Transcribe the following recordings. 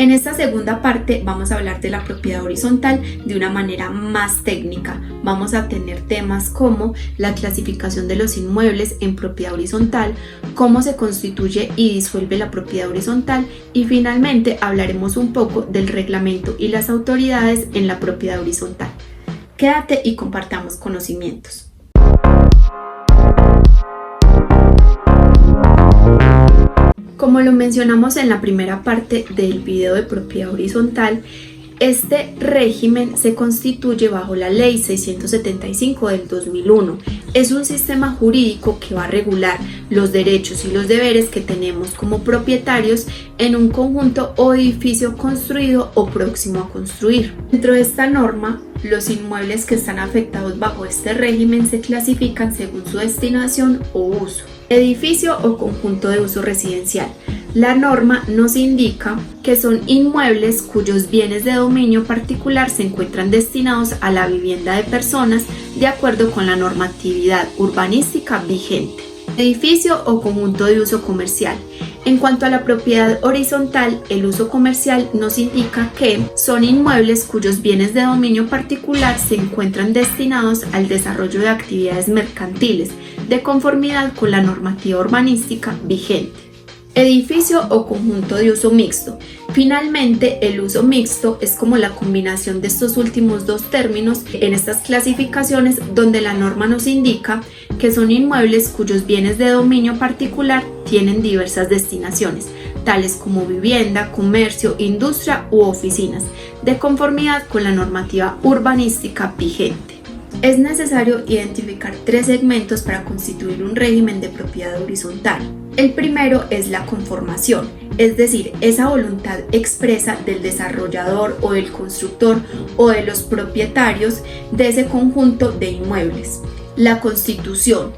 En esta segunda parte vamos a hablar de la propiedad horizontal de una manera más técnica. Vamos a tener temas como la clasificación de los inmuebles en propiedad horizontal, cómo se constituye y disuelve la propiedad horizontal y finalmente hablaremos un poco del reglamento y las autoridades en la propiedad horizontal. Quédate y compartamos conocimientos. Como lo mencionamos en la primera parte del video de propiedad horizontal, este régimen se constituye bajo la Ley 675 del 2001. Es un sistema jurídico que va a regular los derechos y los deberes que tenemos como propietarios en un conjunto o edificio construido o próximo a construir. Dentro de esta norma, los inmuebles que están afectados bajo este régimen se clasifican según su destinación o uso. Edificio o conjunto de uso residencial. La norma nos indica que son inmuebles cuyos bienes de dominio particular se encuentran destinados a la vivienda de personas de acuerdo con la normatividad urbanística vigente. Edificio o conjunto de uso comercial. En cuanto a la propiedad horizontal, el uso comercial nos indica que son inmuebles cuyos bienes de dominio particular se encuentran destinados al desarrollo de actividades mercantiles de conformidad con la normativa urbanística vigente. Edificio o conjunto de uso mixto. Finalmente, el uso mixto es como la combinación de estos últimos dos términos en estas clasificaciones, donde la norma nos indica que son inmuebles cuyos bienes de dominio particular tienen diversas destinaciones, tales como vivienda, comercio, industria u oficinas, de conformidad con la normativa urbanística vigente. Es necesario identificar tres segmentos para constituir un régimen de propiedad horizontal. El primero es la conformación, es decir, esa voluntad expresa del desarrollador o del constructor o de los propietarios de ese conjunto de inmuebles. La constitución.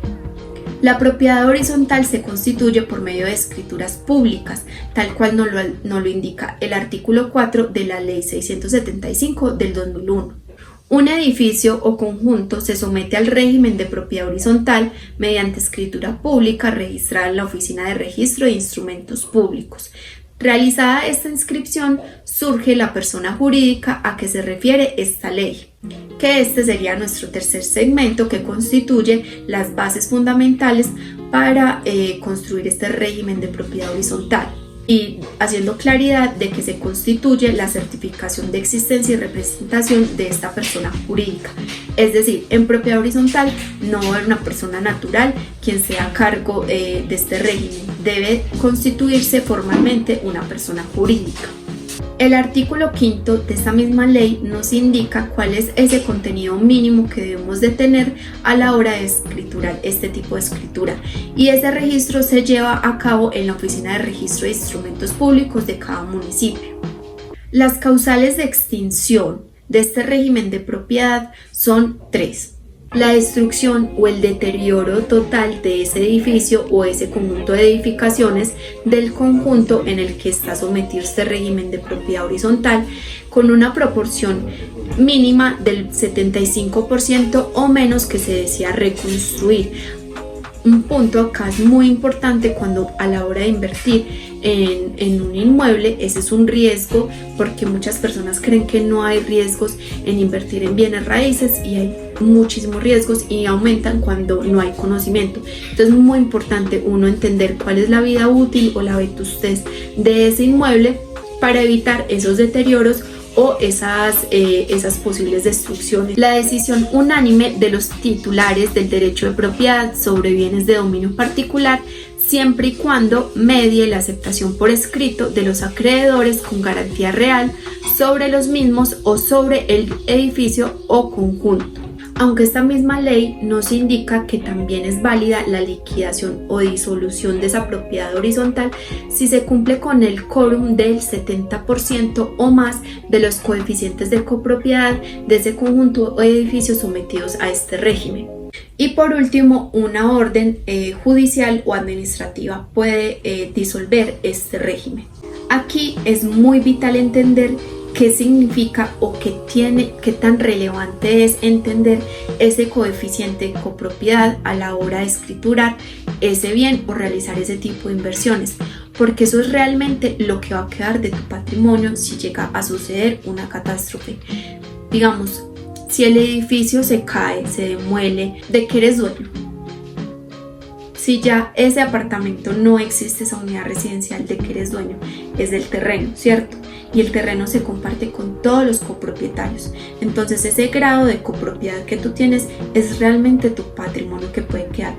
La propiedad horizontal se constituye por medio de escrituras públicas, tal cual nos lo indica el artículo 4 de la Ley 675 del 2001. Un edificio o conjunto se somete al régimen de propiedad horizontal mediante escritura pública registrada en la Oficina de Registro de Instrumentos Públicos. Realizada esta inscripción, surge la persona jurídica a que se refiere esta ley, que este sería nuestro tercer segmento que constituye las bases fundamentales para construir este régimen de propiedad horizontal, y haciendo claridad de que se constituye la certificación de existencia y representación de esta persona jurídica. Es decir, en propiedad horizontal no va a haber una persona natural quien sea a cargo de este régimen, debe constituirse formalmente una persona jurídica. El artículo 5 de esta misma ley nos indica cuál es ese contenido mínimo que debemos de tener a la hora de escriturar este tipo de escritura, y ese registro se lleva a cabo en la Oficina de Registro de Instrumentos Públicos de cada municipio. Las causales de extinción de este régimen de propiedad son tres: la destrucción o el deterioro total de ese edificio o ese conjunto de edificaciones del conjunto en el que está sometido este régimen de propiedad horizontal, con una proporción mínima del 75% o menos que se desea reconstruir. Un punto acá es muy importante cuando a la hora de invertir en un inmueble, ese es un riesgo, porque muchas personas creen que no hay riesgos en invertir en bienes raíces, y hay muchísimos riesgos y aumentan cuando no hay conocimiento. Entonces es muy importante uno entender cuál es la vida útil o la vetustez de ese inmueble para evitar esos deterioros o esas posibles destrucciones. La decisión unánime de los titulares del derecho de propiedad sobre bienes de dominio particular, siempre y cuando medie la aceptación por escrito de los acreedores con garantía real sobre los mismos o sobre el edificio o conjunto. Aunque esta misma ley nos indica que también es válida la liquidación o disolución de esa propiedad horizontal si se cumple con el quórum del 70% o más de los coeficientes de copropiedad de ese conjunto o edificios sometidos a este régimen. Y por último, una orden judicial o administrativa puede disolver este régimen. Aquí es muy vital entender qué significa o qué tan relevante es entender ese coeficiente de copropiedad a la hora de escriturar ese bien o realizar ese tipo de inversiones, porque eso es realmente lo que va a quedar de tu patrimonio si llega a suceder una catástrofe. Digamos, si el edificio se cae, se demuele, ¿de qué eres dueño? Si ya ese apartamento no existe, esa unidad residencial, ¿de qué eres dueño? Es del terreno, ¿cierto? Y el terreno se comparte con todos los copropietarios. Entonces ese grado de copropiedad que tú tienes es realmente tu patrimonio que puede quedar.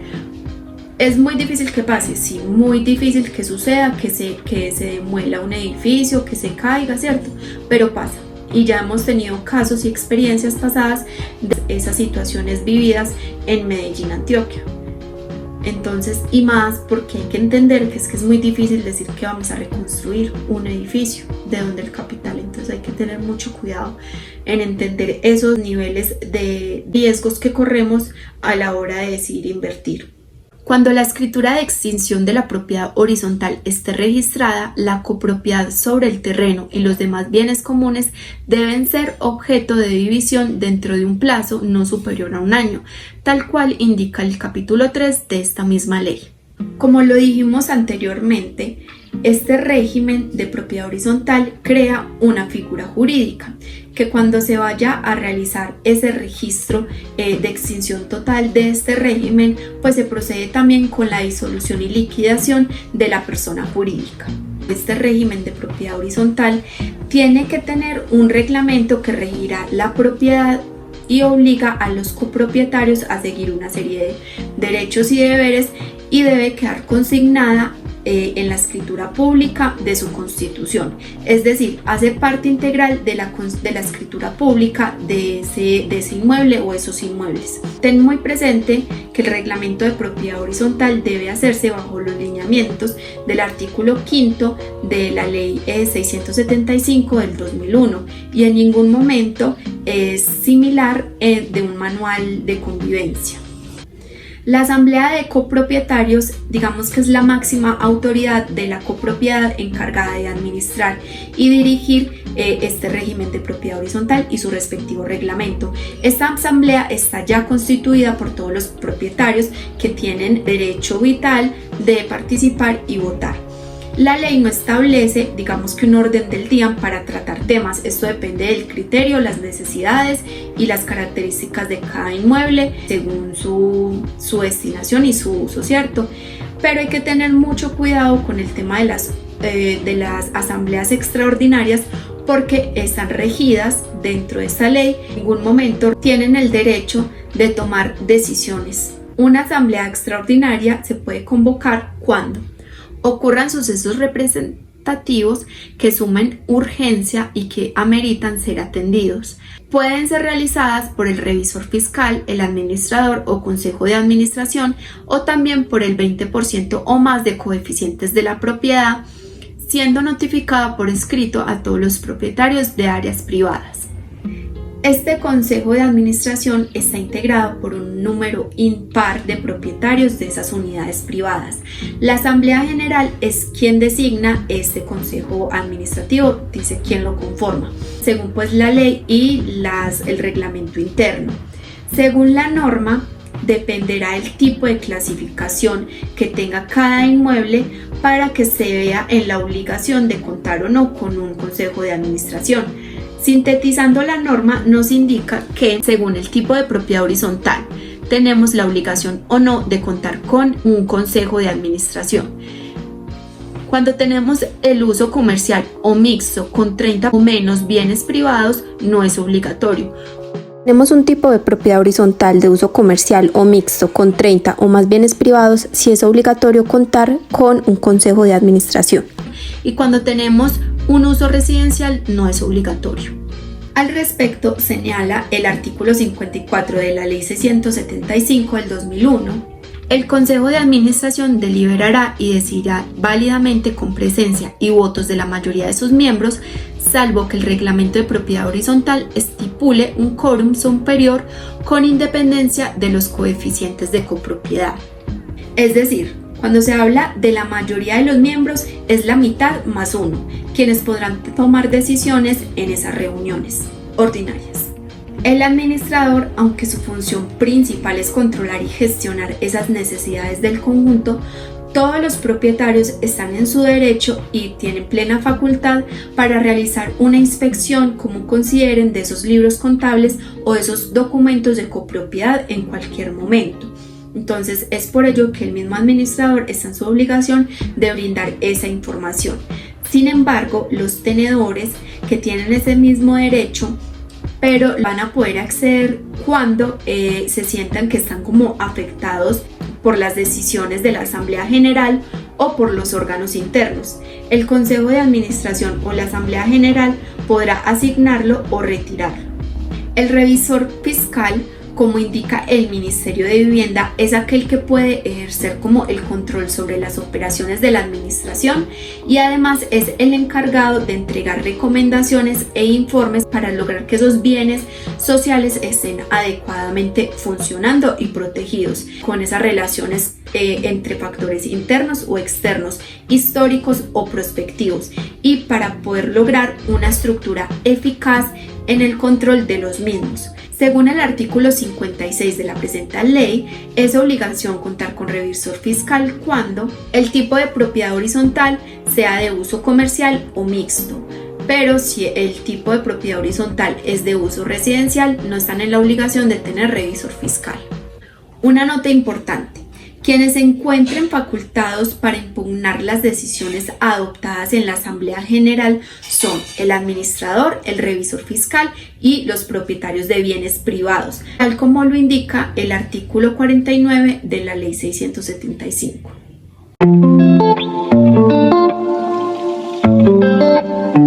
Es muy difícil que pase, sí, muy difícil que suceda, que se demuela un edificio, que se caiga, ¿cierto? Pero pasa. Y ya hemos tenido casos y experiencias pasadas de esas situaciones vividas en Medellín, Antioquia. Entonces, y más porque hay que entender que es muy difícil decir que vamos a reconstruir un edificio de donde el capital. Entonces hay que tener mucho cuidado en entender esos niveles de riesgos que corremos a la hora de decidir invertir. Cuando la escritura de extinción de la propiedad horizontal esté registrada, la copropiedad sobre el terreno y los demás bienes comunes deben ser objeto de división dentro de un plazo no superior a un año, tal cual indica el capítulo 3 de esta misma ley. Como lo dijimos anteriormente, este régimen de propiedad horizontal crea una figura jurídica que cuando se vaya a realizar ese registro de extinción total de este régimen, pues se procede también con la disolución y liquidación de la persona jurídica. Este régimen de propiedad horizontal tiene que tener un reglamento que regirá la propiedad y obliga a los copropietarios a seguir una serie de derechos y deberes y debe quedar consignada en la escritura pública de su constitución, es decir, hace parte integral de la escritura pública de ese inmueble o esos inmuebles. Ten muy presente que el reglamento de propiedad horizontal debe hacerse bajo los lineamientos del artículo 5 de la ley 675 del 2001 y en ningún momento es similar de un manual de convivencia. La asamblea de copropietarios, digamos que es la máxima autoridad de la copropiedad encargada de administrar y dirigir este régimen de propiedad horizontal y su respectivo reglamento. Esta asamblea está ya constituida por todos los propietarios que tienen derecho vital de participar y votar. La ley no establece, digamos que un orden del día para tratar temas, esto depende del criterio, las necesidades y las características de cada inmueble según su destinación y su uso, ¿cierto? Pero hay que tener mucho cuidado con el tema de las asambleas extraordinarias porque están regidas dentro de esta ley, en ningún momento tienen el derecho de tomar decisiones. Una asamblea extraordinaria se puede convocar cuando ocurran sucesos representativos que sumen urgencia y que ameritan ser atendidos. Pueden ser realizadas por el revisor fiscal, el administrador o consejo de administración o también por el 20% o más de coeficientes de la propiedad, siendo notificada por escrito a todos los propietarios de áreas privadas. Este consejo de administración está integrado por un número impar de propietarios de esas unidades privadas. La Asamblea General es quien designa este consejo administrativo, dice quién lo conforma, según pues la ley y el reglamento interno. Según la norma, dependerá el tipo de clasificación que tenga cada inmueble para que se vea en la obligación de contar o no con un consejo de administración. Sintetizando la norma nos indica que, según el tipo de propiedad horizontal, tenemos la obligación o no de contar con un consejo de administración. Cuando tenemos el uso comercial o mixto con 30 o menos bienes privados, no es obligatorio. Tenemos un tipo de propiedad horizontal de uso comercial o mixto con 30 o más bienes privados, sí es obligatorio contar con un consejo de administración. Y cuando tenemos un uso residencial no es obligatorio. Al respecto señala el artículo 54 de la ley 675 del 2001. El Consejo de Administración deliberará y decidirá válidamente con presencia y votos de la mayoría de sus miembros, salvo que el reglamento de propiedad horizontal estipule un quórum superior con independencia de los coeficientes de copropiedad. Es decir, cuando se habla de la mayoría de los miembros es la mitad más uno, quienes podrán tomar decisiones en esas reuniones ordinarias. El administrador, aunque su función principal es controlar y gestionar esas necesidades del conjunto, Todos los propietarios están en su derecho y tienen plena facultad para realizar una inspección como consideren de esos libros contables o de esos documentos de copropiedad en cualquier momento. Entonces es por ello que el mismo administrador está en su obligación de brindar esa información. Sin embargo, los tenedores que tienen ese mismo derecho pero van a poder acceder cuando se sientan que están como afectados por las decisiones de la Asamblea General o por los órganos internos. El Consejo de Administración o la Asamblea General podrá asignarlo o retirarlo. El revisor fiscal, como indica el Ministerio de Vivienda, es aquel que puede ejercer como el control sobre las operaciones de la administración y además es el encargado de entregar recomendaciones e informes para lograr que esos bienes sociales estén adecuadamente funcionando y protegidos con esas relaciones entre factores internos o externos, históricos o prospectivos, y para poder lograr una estructura eficaz en el control de los mismos. Según el artículo 56 de la presente ley, es obligación contar con revisor fiscal cuando el tipo de propiedad horizontal sea de uso comercial o mixto, pero si el tipo de propiedad horizontal es de uso residencial, no están en la obligación de tener revisor fiscal. Una nota importante: quienes se encuentren facultados para impugnar las decisiones adoptadas en la Asamblea General son el administrador, el revisor fiscal y los propietarios de bienes privados, tal como lo indica el artículo 49 de la Ley 675.